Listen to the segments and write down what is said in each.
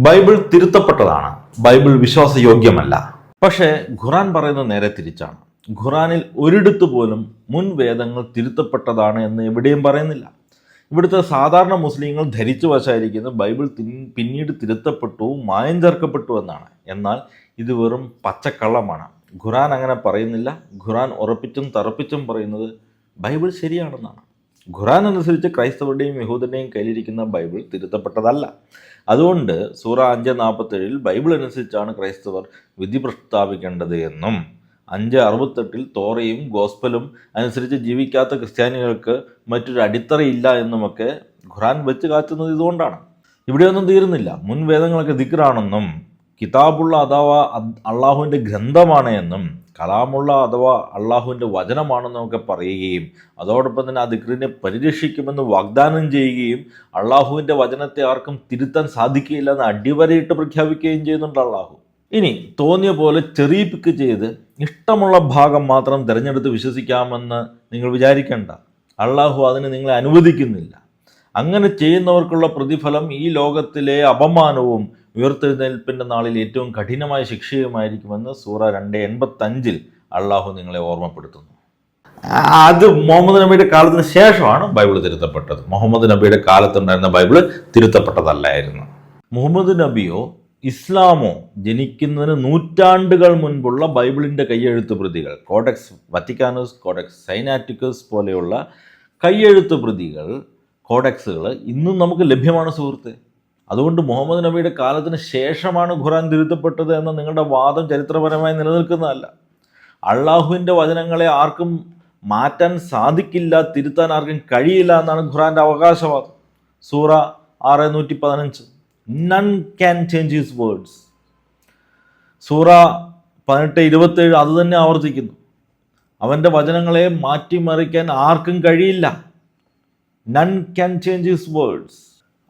Bible തിരുത്തപ്പെട്ടതാണ്, Bible വിശ്വാസയോഗ്യമല്ല. പക്ഷേ ഖുറാൻ പറയുന്നത് നേരെ തിരിച്ചാണ്. ഖുറാനിൽ ഒരിടത്ത് പോലും മുൻ വേദങ്ങൾ തിരുത്തപ്പെട്ടതാണ് എന്ന് എവിടെയും പറയുന്നില്ല. ഇവിടുത്തെ സാധാരണ മുസ്ലിങ്ങൾ ധരിച്ചു വശായിരിക്കുന്നത് ബൈബിൾ പിന്നീട് തിരുത്തപ്പെട്ടു, മായം ചേർക്കപ്പെട്ടു എന്നാണ്. എന്നാൽ ഇത് വെറും പച്ചക്കള്ളമാണ്. ഖുറാൻ അങ്ങനെ പറയുന്നില്ല. ഖുറാൻ ഉറപ്പിച്ചും തറപ്പിച്ചും പറയുന്നത് ബൈബിൾ ശരിയാണെന്നാണ്. ഖുറാൻ അനുസരിച്ച് ക്രൈസ്തവരുടെയും യഹൂദരുടെയും കയ്യിലിരിക്കുന്ന ബൈബിൾ തിരുത്തപ്പെട്ടതല്ല. അതുകൊണ്ട് സൂറ 5:47 ബൈബിൾ അനുസരിച്ചാണ് ക്രൈസ്തവർ വിധി പ്രസ്താവിക്കേണ്ടത് എന്നും 5:68 തോറയും ഗോസ്പലും അനുസരിച്ച് ജീവിക്കാത്ത ക്രിസ്ത്യാനികൾക്ക് മറ്റൊരു അടിത്തറയില്ല എന്നുമൊക്കെ ഖുറാൻ വെച്ച് കാച്ചുന്നത് ഇതുകൊണ്ടാണ്. ഇവിടെയൊന്നും തീരുന്നില്ല. മുൻ വേദങ്ങളൊക്കെ ദിക്റാണെന്നും കിതാബുള്ള അഥവാ അള്ളാഹുവിൻ്റെ ഗ്രന്ഥമാണ് എന്നും കലാമുള്ള അഥവാ അള്ളാഹുവിൻ്റെ വചനമാണെന്നും ഒക്കെ പറയുകയും അതോടൊപ്പം തന്നെ ആ ദിക്റിനെ പരിരക്ഷിക്കുമെന്ന് വാഗ്ദാനം ചെയ്യുകയും അള്ളാഹുവിൻ്റെ വചനത്തെ ആർക്കും തിരുത്താൻ സാധിക്കുകയില്ല എന്ന് അടിവരയിട്ട് പ്രഖ്യാപിക്കുകയും ചെയ്യുന്നുണ്ട് അള്ളാഹു. ഇനി തോന്നിയ പോലെ ചെറിയ പിക്ക് ചെയ്ത് ഇഷ്ടമുള്ള ഭാഗം മാത്രം തിരഞ്ഞെടുത്ത് വിശ്വസിക്കാമെന്ന് നിങ്ങൾ വിചാരിക്കേണ്ട. അള്ളാഹു അതിന് നിങ്ങളെ അനുവദിക്കുന്നില്ല. അങ്ങനെ ചെയ്യുന്നവർക്കുള്ള പ്രതിഫലം ഈ ലോകത്തിലെ അപമാനവും ഉയർത്തെഴുന്നേൽപ്പിൻ്റെ നാളിൽ ഏറ്റവും കഠിനമായ ശിക്ഷയുമായിരിക്കുമെന്ന് സൂറ 2:85 അള്ളാഹു നിങ്ങളെ ഓർമ്മപ്പെടുത്തുന്നു. അത് മുഹമ്മദ് നബിയുടെ കാലത്തിന് ശേഷമാണ് ബൈബിൾ തിരുത്തപ്പെട്ടത്. മുഹമ്മദ് നബിയുടെ കാലത്തുണ്ടായിരുന്ന ബൈബിൾ തിരുത്തപ്പെട്ടതല്ലായിരുന്നു. മുഹമ്മദ് നബിയോ ഇസ്ലാമോ ജനിക്കുന്നതിന് നൂറ്റാണ്ടുകൾ മുൻപുള്ള ബൈബിളിൻ്റെ കയ്യെഴുത്ത് പ്രതികൾ, കോഡെക്സ് വത്തിക്കാനസ്, കോഡെക്സ് സൈനാറ്റിക്കസ് പോലെയുള്ള കയ്യെഴുത്ത് പ്രതികൾ, കോഡെക്സുകൾ ഇന്നും നമുക്ക് ലഭ്യമാണ് സുഹൃത്തെ. അതുകൊണ്ട് മുഹമ്മദ് നബിയുടെ കാലത്തിന് ശേഷമാണ് ഖുറാൻ തിരുത്തപ്പെട്ടത് എന്ന നിങ്ങളുടെ വാദം ചരിത്രപരമായി നിലനിൽക്കുന്നതല്ല. അള്ളാഹുവിൻ്റെ വചനങ്ങളെ ആർക്കും മാറ്റാൻ സാധിക്കില്ല, തിരുത്താൻ ആർക്കും കഴിയില്ല എന്നാണ് ഖുറാൻ്റെ അവകാശവാദം. സൂറ 6:115 none can change his words. സൂറ 18:27 അത് തന്നെ ആവർത്തിക്കുന്നു. അവൻ്റെ വചനങ്ങളെ മാറ്റിമറിക്കാൻ ആർക്കും കഴിയില്ല. None can change his words.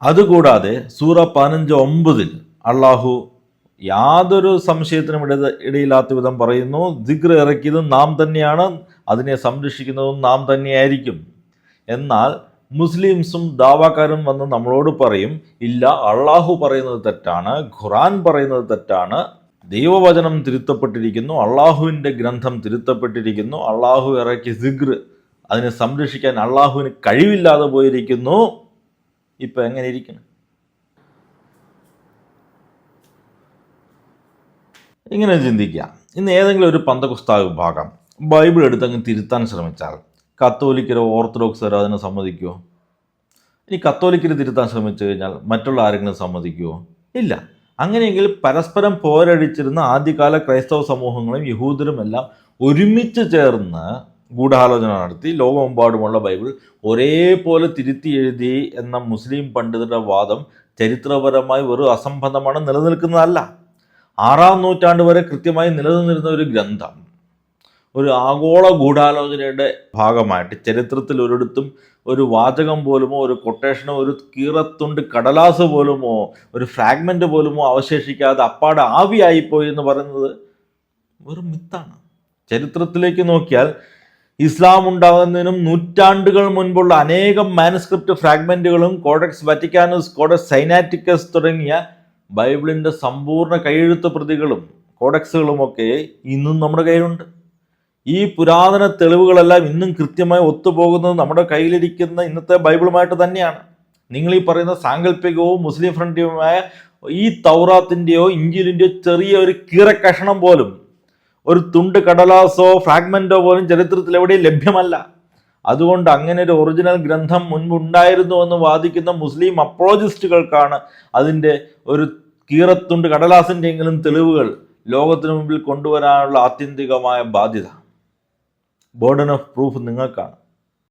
അതുകൂടാതെ സൂറ 15:9 അള്ളാഹു യാതൊരു സംശയത്തിനും ഇടയില്ലാത്ത വിധം പറയുന്നു, ദിക്ർ ഇറക്കിയതും നാം തന്നെയാണ്, അതിനെ സംരക്ഷിക്കുന്നതും നാം തന്നെയായിരിക്കും. എന്നാൽ മുസ്ലിംസും ദാവാക്കാരും വന്ന് നമ്മളോട് പറയും, ഇല്ല, അള്ളാഹു പറയുന്നത് തെറ്റാണ്, ഖുറാൻ പറയുന്നത് തെറ്റാണ്, ദൈവവചനം തിരുത്തപ്പെട്ടിരിക്കുന്നു, അള്ളാഹുവിൻ്റെ ഗ്രന്ഥം തിരുത്തപ്പെട്ടിരിക്കുന്നു, അള്ളാഹു ഇറക്കിയ ദിക്ർ അതിനെ സംരക്ഷിക്കാൻ അള്ളാഹുവിന് കഴിവില്ലാതെ പോയിരിക്കുന്നു. ഇപ്പം എങ്ങനെ ഇരിക്കണം? ഇങ്ങനെ ചിന്തിക്കാം. ഇന്ന് ഏതെങ്കിലും ഒരു പന്തകുസ്താ വിഭാഗം ബൈബിൾ എടുത്തങ്ങ് തിരുത്താൻ ശ്രമിച്ചാൽ കത്തോലിക്കരോ ഓർത്തഡോക്സരോ അതിനെ സമ്മതിക്കുമോ? ഇനി കത്തോലിക്കർ തിരുത്താൻ ശ്രമിച്ചു കഴിഞ്ഞാൽ മറ്റുള്ള ആരെങ്കിലും സമ്മതിക്കുമോ? ഇല്ല. അങ്ങനെയെങ്കിൽ പരസ്പരം പോരടിച്ചിരുന്ന ആദ്യകാല ക്രൈസ്തവ സമൂഹങ്ങളും യഹൂദരുമെല്ലാം ഒരുമിച്ച് ചേർന്ന് ഗൂഢാലോചന നടത്തി ലോകമെമ്പാടുമുള്ള ബൈബിൾ ഒരേപോലെ തിരുത്തി എഴുതി എന്ന മുസ്ലിം പണ്ഡിതരുടെ വാദം ചരിത്രപരമായി വെറും അസംബന്ധമാണ്, നിലനിൽക്കുന്നതല്ല. 6-ാം നൂറ്റാണ്ട് വരെ കൃത്യമായി നിലനിന്നിരുന്ന ഒരു ഗ്രന്ഥം ഒരു ആഗോള ഗൂഢാലോചനയുടെ ഭാഗമായിട്ട് ചരിത്രത്തിൽ ഒരിടത്തും ഒരു വാചകം പോലുമോ ഒരു കൊട്ടേഷനോ ഒരു കീറത്തുണ്ട് കടലാസ് പോലുമോ ഒരു ഫ്രാഗ്മെൻ്റ് പോലുമോ അവശേഷിക്കാതെ അപ്പാടെ ആവിയായിപ്പോയി എന്ന് പറയുന്നത് വെറും മിത്താണ്. ചരിത്രത്തിലേക്ക് നോക്കിയാൽ ഇസ്ലാം ഉണ്ടാകുന്നതിനും നൂറ്റാണ്ടുകൾ മുൻപുള്ള അനേകം മാനുസ്ക്രിപ്റ്റ് ഫ്രാഗ്മെൻറ്റുകളും കോഡെക്സ് വറ്റിക്കാനസ്, കോഡെക്സ് സൈനാറ്റിക്കസ് തുടങ്ങിയ ബൈബിളിൻ്റെ സമ്പൂർണ്ണ കൈയെഴുത്ത് പ്രതികളും കോഡെക്സുകളുമൊക്കെ ഇന്നും നമ്മുടെ കയ്യിലുണ്ട്. ഈ പുരാതന തെളിവുകളെല്ലാം ഇന്നും കൃത്യമായി ഒത്തുപോകുന്നത് നമ്മുടെ കയ്യിലിരിക്കുന്ന ഇന്നത്തെ ബൈബിളുമായിട്ട് തന്നെയാണ്. നിങ്ങൾ ഈ പറയുന്ന സാങ്കല്പികവും മുസ്ലിം ഫ്രണ്ട്ലിയുമായ ഈ തൗറാത്തിൻ്റെയോ ഇഞ്ചീലിൻ്റെയോ ചെറിയ ഒരു കീറക്കഷണം പോലും, ഒരു തുണ്ട് കടലാസോ ഫ്രാഗ്മെൻറ്റോ പോലും ചരിത്രത്തിൽ എവിടെയും ലഭ്യമല്ല. അതുകൊണ്ട് അങ്ങനെ ഒരു ഒറിജിനൽ ഗ്രന്ഥം മുൻപുണ്ടായിരുന്നു എന്ന് വാദിക്കുന്ന മുസ്ലിം അപ്രോളജിസ്റ്റുകൾക്കാണ് അതിൻ്റെ ഒരു കീറത്തുണ്ട് കടലാസിൻ്റെയെങ്കിലും തെളിവുകൾ ലോകത്തിന് മുമ്പിൽ കൊണ്ടുവരാനുള്ള ആത്യന്തികമായ ബാധ്യത. ബർഡൻ ഓഫ് പ്രൂഫ് നിങ്ങൾക്കാണ്.